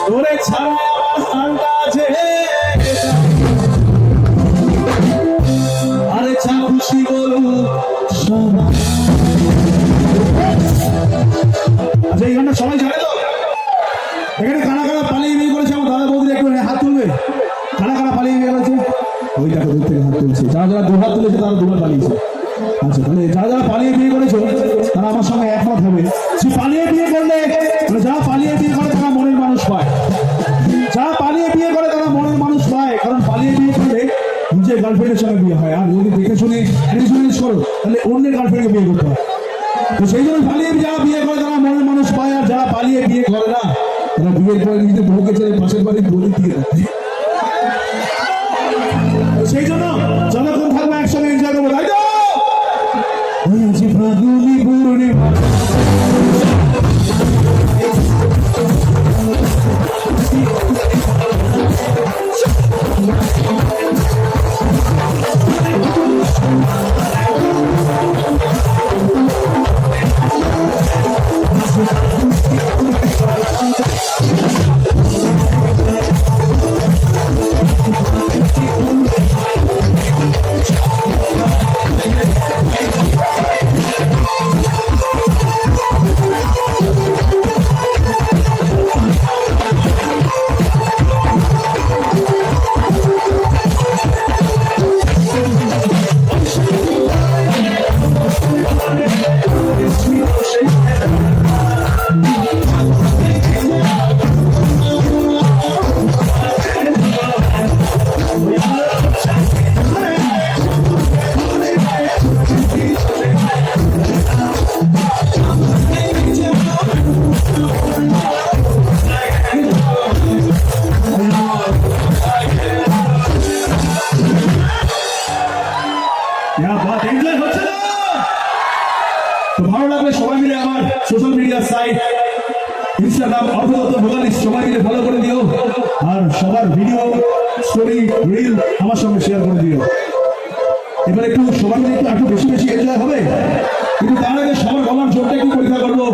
তোরে ছাড়া হালটা আছে আরে চা খুশি বলু আচ্ছা এই গানটা সবাই জানে তো এখানে কারা কারা পালিয়ে বিয়ে করেছে আমার দাদা বৌদি একটু হাত তুলবে কারা কারা পালিয়ে বিয়ে করেছে ওই দেখো দূর থেকে হাত তুলছে যারা যারা দু হাত তুলেছে তারা দুবার পালিয়েছে আচ্ছা তাহলে যারা যারা পালিয়ে বিয়ে করেছো তারা আমার সঙ্গে একমত হবে যে পালিয়ে বিয়ে করলে যারা পালিয়ে বিয়ে করে তারা মনের মানুষ পায় যারা পালিয়ে বিয়ে করে তারা মনের মানুষ পায় কারণ পালিয়ে বিয়ে করলে নিজের গার্লফ্রেন্ডের সঙ্গে বিয়ে হয় আর যদি দেখে শুনে অ্যারেঞ্জ করো তাহলে অন্যের গার্লফ্রেন্ডকে বিয়ে করতে হয় তো সেই জন্য পালিয়ে যারা বিয়ে করে তারা মনের মানুষ পায় আর যারা পালিয়ে বিয়ে করে না তারা বিয়ের পরে নিজের বউকে ছেড়ে পাশের বাড়ি বলে দিয়ে রাখে সেই জন্য যতক্ষণ থাকবো একসঙ্গে এনজয় করবো তাই তো ফাগুনি পূর্ণিমা ভালো লাগলে সবাই মিলে আমার সোশ্যাল মিডিয়া সাইট ইনস্টাগ্রাম অর্থদত্ত ভোগালিস সবাই মিলে ফলো করে দিও আর সবার ভিডিও স্টোরি রিল আমার সঙ্গে শেয়ার করে দিও এবার একটু সবাই মিলে একটু বেশি বেশি এনজয় হবে কিন্তু তার আগে সবার গলার জোরটা একটু পরীক্ষা করবো